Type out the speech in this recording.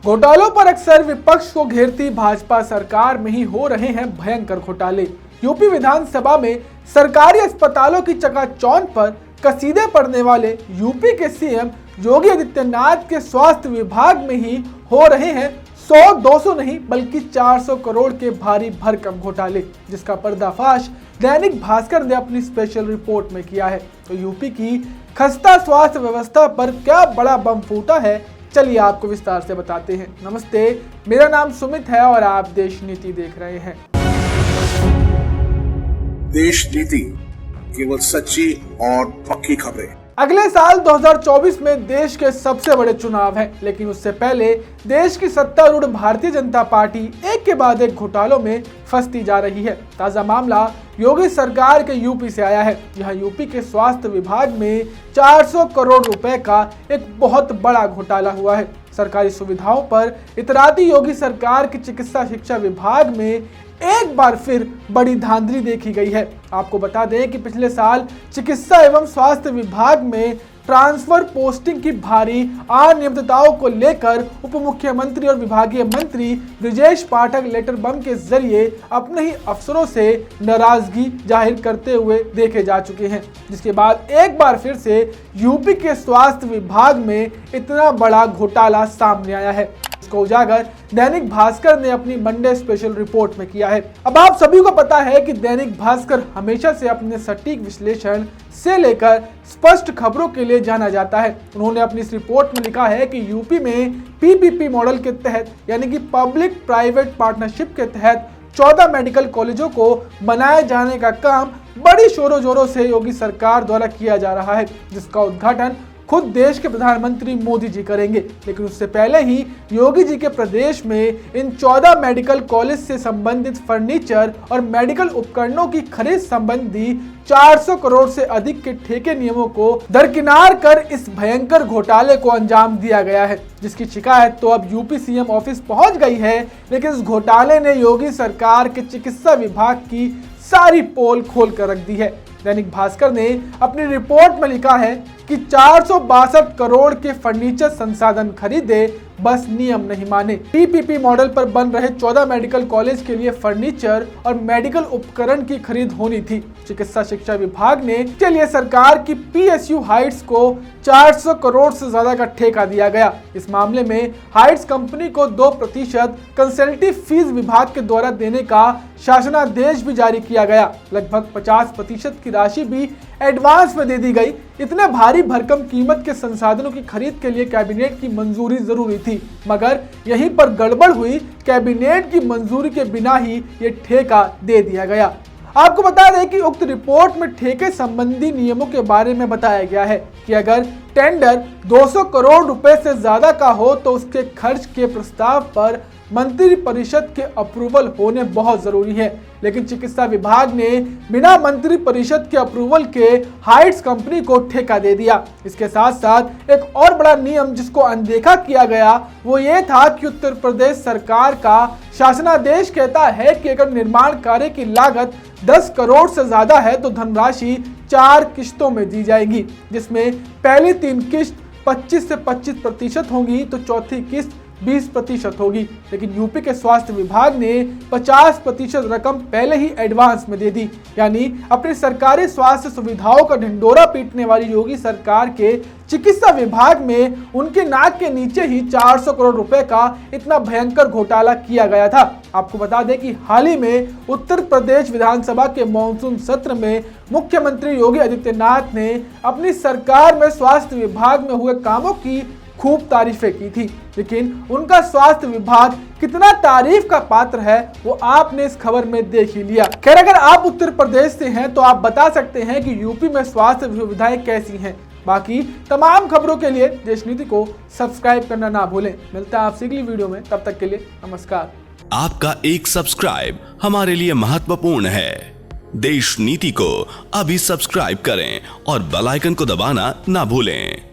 घोटालों पर अक्सर विपक्ष को घेरती भाजपा सरकार में ही हो रहे हैं भयंकर घोटाले। यूपी विधानसभा में सरकारी अस्पतालों की चकाचौंध पर कसीदे पड़ने वाले यूपी के सीएम योगी आदित्यनाथ के स्वास्थ्य विभाग में ही हो रहे हैं 100-200 नहीं बल्कि 400 करोड़ के भारी भरकम घोटाले, जिसका पर्दाफाश दैनिक भास्कर ने अपनी स्पेशल रिपोर्ट में किया है। तो यूपी की खस्ता स्वास्थ्य व्यवस्था पर क्या बड़ा बम फूटा है, चलिए आपको विस्तार से बताते हैं। नमस्ते, मेरा नाम सुमित है और आप देश नीति देख रहे हैं। देश नीति, केवल सच्ची और पक्की खबरें। अगले साल 2024 में देश के सबसे बड़े चुनाव हैं, लेकिन उससे पहले देश की सत्तारूढ़ भारतीय जनता पार्टी एक के बाद एक घोटालों में फंसती जा रही है। ताजा मामला योगी सरकार के यूपी से आया है। यहाँ यूपी के स्वास्थ्य विभाग में 400 करोड़ रुपए का एक बहुत बड़ा घोटाला हुआ है। सरकारी सुविधाओं पर इतराती योगी सरकार की चिकित्सा शिक्षा विभाग में एक बार फिर बड़ी धांधली देखी गई है। आपको बता दें कि पिछले साल चिकित्सा एवं स्वास्थ्य विभाग में ट्रांसफर पोस्टिंग की भारी अनियमितताओं को लेकर उप मुख्यमंत्री और विभागीय मंत्री ब्रिजेश पाठक लेटर बम के जरिए अपने ही अफसरों से नाराजगी जाहिर करते हुए देखे जा चुके हैं, जिसके बाद एक बार फिर से यूपी के स्वास्थ्य विभाग में इतना बड़ा घोटाला सामने आया है। इसको उजागर दैनिक भास्कर ने अपनी मंडे स्पेशल रिपोर्ट में किया है। अब आप सभी को पता है कि दैनिक भास्कर हमेशा से अपने सटीक विश्लेषण से लेकर स्पष्ट खबरों के लिए जाना जाता है। उन्होंने अपनी इस रिपोर्ट में लिखा है कि यूपी में पीपीपी मॉडल के तहत यानी कि पब्लिक प्राइवेट पार्टनरशिप के तहत 14 मेडिकल कॉलेजों को बनाए जाने का काम बड़ी शोरों जोरों से योगी सरकार द्वारा किया जा रहा है, जिसका उद्घाटन खुद देश के प्रधानमंत्री मोदी जी करेंगे। लेकिन उससे पहले ही योगी जी के प्रदेश में इन 14 मेडिकल कॉलेज से संबंधित फर्नीचर और मेडिकल उपकरणों की खरीद संबंधी 400 करोड़ से अधिक के ठेके नियमों को दरकिनार कर इस भयंकर घोटाले को अंजाम दिया गया है, जिसकी शिकायत तो अब यूपी सीएम ऑफिस पहुंच गई है। लेकिन इस घोटाले ने योगी सरकार के चिकित्सा विभाग की सारी पोल खोल कर रख दी है। दैनिक भास्कर ने अपनी रिपोर्ट में लिखा है कि 462 करोड़ के फर्नीचर संसाधन खरीदे, बस नियम नहीं माने। पीपीपी मॉडल पर बन रहे 14 मेडिकल कॉलेज के लिए फर्नीचर और मेडिकल उपकरण की खरीद होनी थी। चिकित्सा शिक्षा विभाग ने के लिए सरकार की पीएसयू हाइट्स को 400 करोड़ से ज्यादा का ठेका दिया गया। इस मामले में हाइट्स कंपनी को 2% कंसल्टिव फीस विभाग के द्वारा देने का शासनादेश भी जारी किया गया। लगभग 50% की राशि भी एडवांस में दे दी गई। इतने भारी भरकम कीमत के संसाधनों की खरीद के लिए कैबिनेट की मंजूरी जरूरी थी, मगर यहीं पर गड़बड़ हुई। कैबिनेट की मंजूरी के बिना ही ये ठेका दे दिया गया। आपको बता दें कि उक्त रिपोर्ट में ठेके संबंधी नियमों के बारे में बताया गया है कि अगर टेंडर 200 करोड़ रुपए से ज्यादा का हो तो उसके खर्च के प्रस्ताव पर मंत्री परिषद के अप्रूवल होने बहुत जरूरी है। लेकिन चिकित्सा विभाग ने बिना मंत्री परिषद के अप्रूवल के हाइट्स कंपनी को ठेका दे दिया। इसके साथ साथ एक और बड़ा नियम जिसको अनदेखा किया गया वो ये था कि उत्तर प्रदेश सरकार का शासनादेश कहता है कि अगर निर्माण कार्य की लागत 10 करोड़ से ज्यादा है तो धनराशि 4 किश्तों में दी जाएगी, जिसमें पहली 3 किश्त 25 से 25% होंगी तो चौथी किश्त 20% होगी। लेकिन यूपी के स्वास्थ्य विभाग ने 50% रकम पहले ही एडवांस में दे दी। यानी अपनी सरकारी स्वास्थ्य सुविधाओं का ढिंडोरा पीटने वाली योगी सरकार के चिकित्सा विभाग में उनके नाक के नीचे ही 400 करोड़ रुपए का इतना भयंकर घोटाला किया गया था। आपको बता दें कि हाल ही में उत्तर प्रदेश विधानसभा के मॉनसून सत्र में मुख्यमंत्री योगी आदित्यनाथ ने अपनी सरकार में स्वास्थ्य विभाग में हुए कामों की खूब तारीफें की थी। लेकिन उनका स्वास्थ्य विभाग कितना तारीफ का पात्र है वो आपने इस खबर में देख ही लिया। खैर, अगर आप उत्तर प्रदेश से हैं तो आप बता सकते हैं कि यूपी में स्वास्थ्य सुविधाएं कैसी हैं। बाकी तमाम खबरों के लिए देश नीति को सब्सक्राइब करना ना भूलें। मिलते हैं आपसे अगली वीडियो में, तब तक के लिए नमस्कार। आपका एक सब्सक्राइब हमारे लिए महत्वपूर्ण है। देश नीति को अभी सब्सक्राइब करें और बेल आइकन को दबाना ना भूलें।